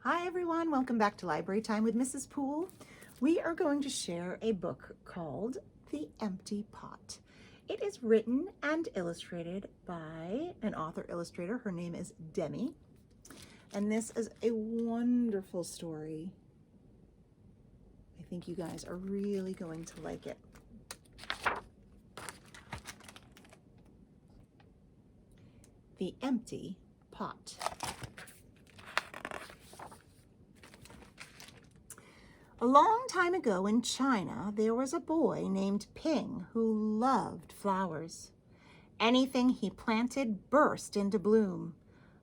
Hi everyone, welcome back to Library Time with Mrs. Poole. We are going to share a book called The Empty Pot. It is written and illustrated by an author-illustrator. Her name is DEMI. And this is a wonderful story. I think you guys are really going to like it. The Empty Pot. A long time ago in China, there was a boy named Ping who loved flowers. Anything he planted burst into bloom.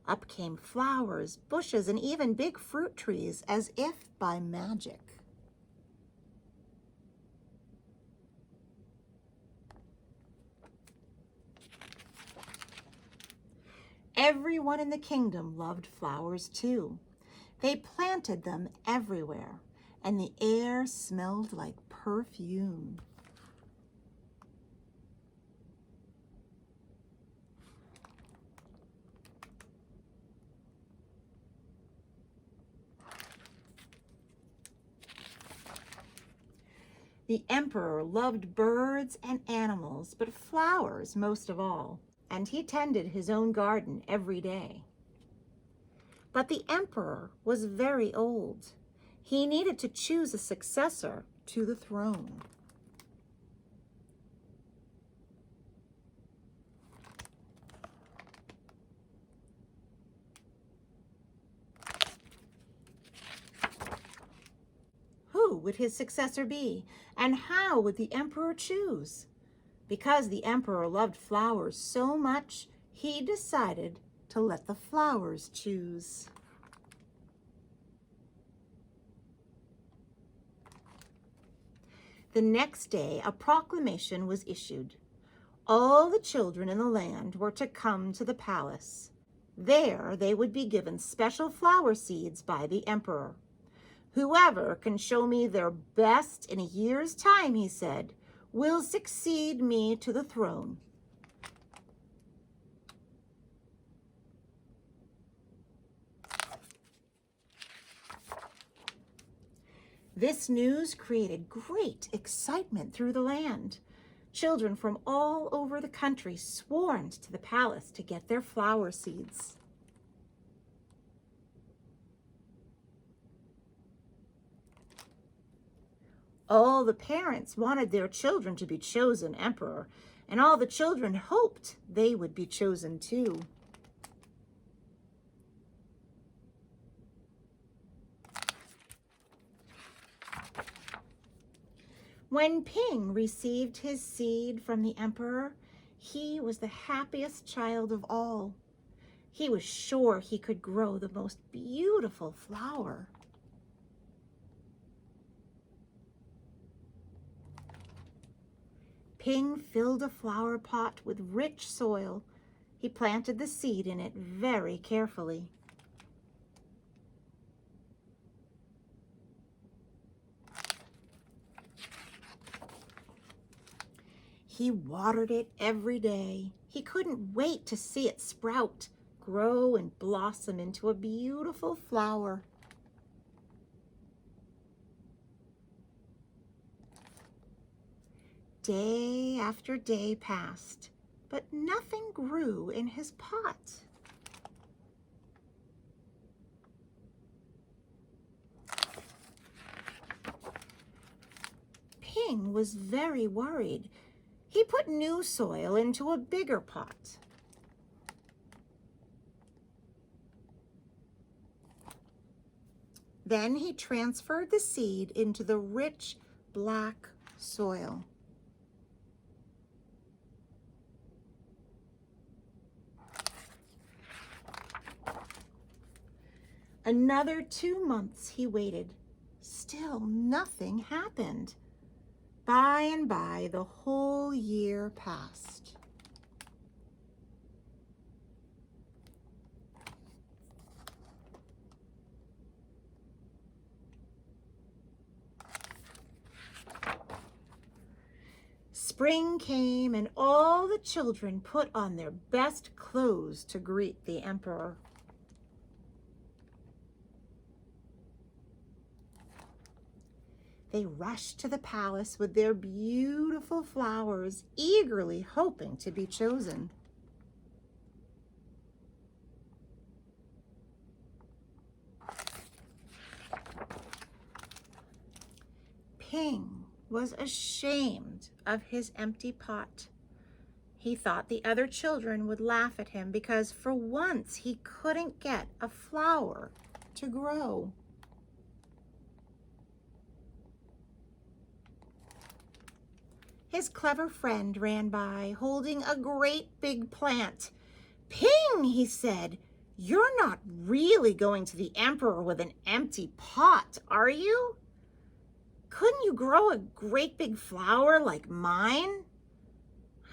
Up came flowers, bushes, and even big fruit trees as if by magic. Everyone in the kingdom loved flowers too. They planted them everywhere, and the air smelled like perfume. The emperor loved birds and animals, but flowers most of all, and he tended his own garden every day. But the emperor was very old. He needed to choose a successor to the throne. Who would his successor be, and how would the emperor choose? Because the emperor loved flowers so much, he decided to let the flowers choose. The next day, a proclamation was issued. All the children in the land were to come to the palace. There, they would be given special flower seeds by the emperor. Whoever can show me their best in a year's time, he said, will succeed me to the throne. This news created great excitement through the land. Children from all over the country swarmed to the palace to get their flower seeds. All the parents wanted their children to be chosen emperor, and all the children hoped they would be chosen too. When Ping received his seed from the emperor, he was the happiest child of all. He was sure he could grow the most beautiful flower. Ping filled a flower pot with rich soil. He planted the seed in it very carefully. He watered it every day. He couldn't wait to see it sprout, grow, and blossom into a beautiful flower. Day after day passed, but nothing grew in his pot. Ping was very worried. He put new soil into a bigger pot. Then he transferred the seed into the rich black soil. Another 2 months he waited. Still nothing happened. By and by, the whole year passed. Spring came, and all the children put on their best clothes to greet the emperor. They rushed to the palace with their beautiful flowers, eagerly hoping to be chosen. Ping was ashamed of his empty pot. He thought the other children would laugh at him because for once he couldn't get a flower to grow. His clever friend ran by, holding a great big plant. "Ping," he said, "you're not really going to the emperor with an empty pot, are you? Couldn't you grow a great big flower like mine?"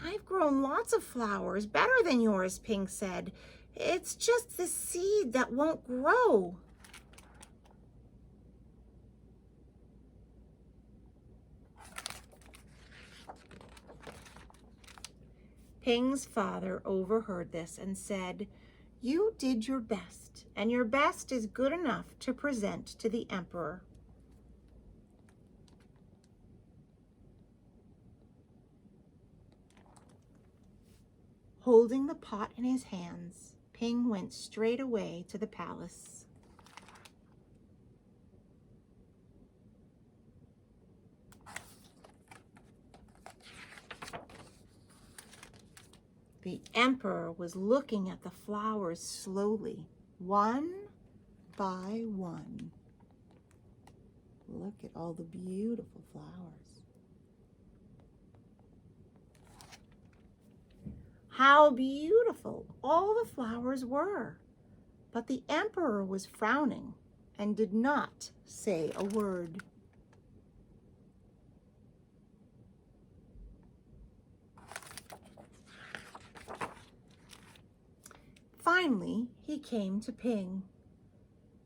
"I've grown lots of flowers, better than yours," Ping said. "It's just the seed that won't grow." Ping's father overheard this and said, "You did your best, and your best is good enough to present to the emperor." Holding the pot in his hands, Ping went straight away to the palace. The emperor was looking at the flowers slowly, one by one. Look at all the beautiful flowers. How beautiful all the flowers were. But the emperor was frowning and did not say a word. Finally, he came to Ping.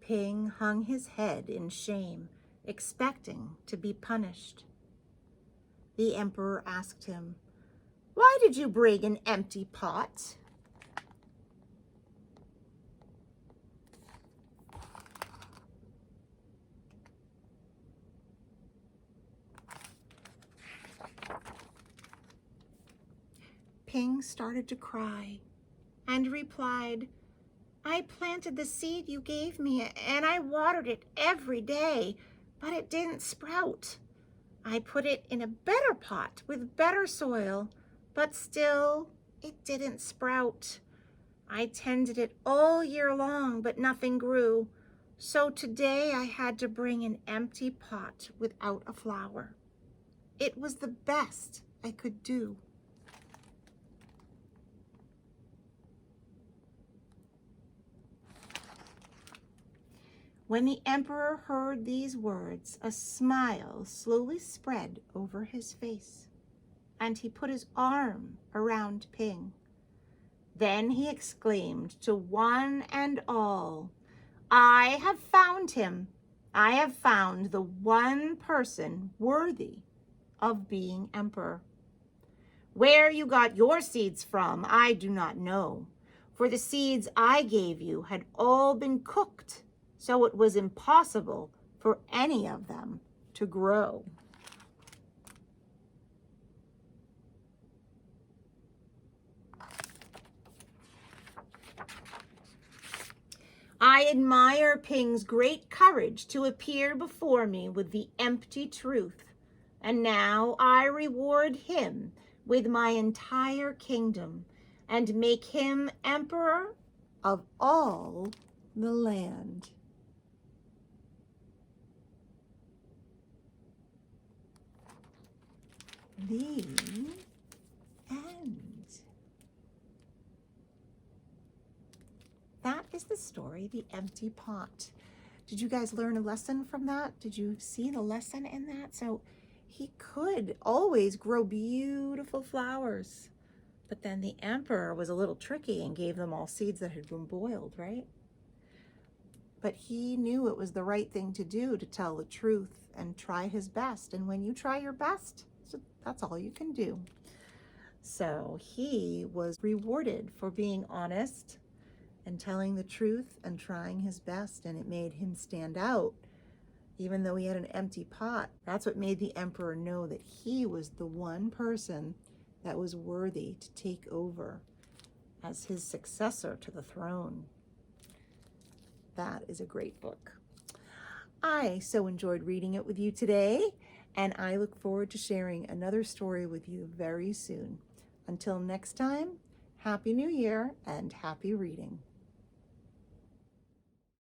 Ping hung his head in shame, expecting to be punished. The emperor asked him, "Why did you bring an empty pot?" Ping started to cry and replied, "I planted the seed you gave me and I watered it every day, but it didn't sprout. I put it in a better pot with better soil, but still it didn't sprout. I tended it all year long, but nothing grew. So today I had to bring an empty pot without a flower. It was the best I could do." When the emperor heard these words, a smile slowly spread over his face, and he put his arm around Ping. Then he exclaimed to one and all, "I have found him. I have found the one person worthy of being emperor. Where you got your seeds from, I do not know, for the seeds I gave you had all been cooked, so it was impossible for any of them to grow." I admire Ping's great courage to appear before me with the empty truth, and now I reward him with my entire kingdom and make him emperor of all the land. The end. That is the story, The Empty Pot. Did you guys learn a lesson from that? Did you see the lesson in that? So he could always grow beautiful flowers, but then the emperor was a little tricky and gave them all seeds that had been boiled, right? But he knew it was the right thing to do, to tell the truth and try his best. And when you try your best, that's all you can do. So he was rewarded for being honest and telling the truth and trying his best, and it made him stand out even though he had an empty pot. That's what made the emperor know that he was the one person that was worthy to take over as his successor to the throne. That is a great book. I so enjoyed reading it with you today, and I look forward to sharing another story with you very soon. Until next time, Happy New Year and happy reading.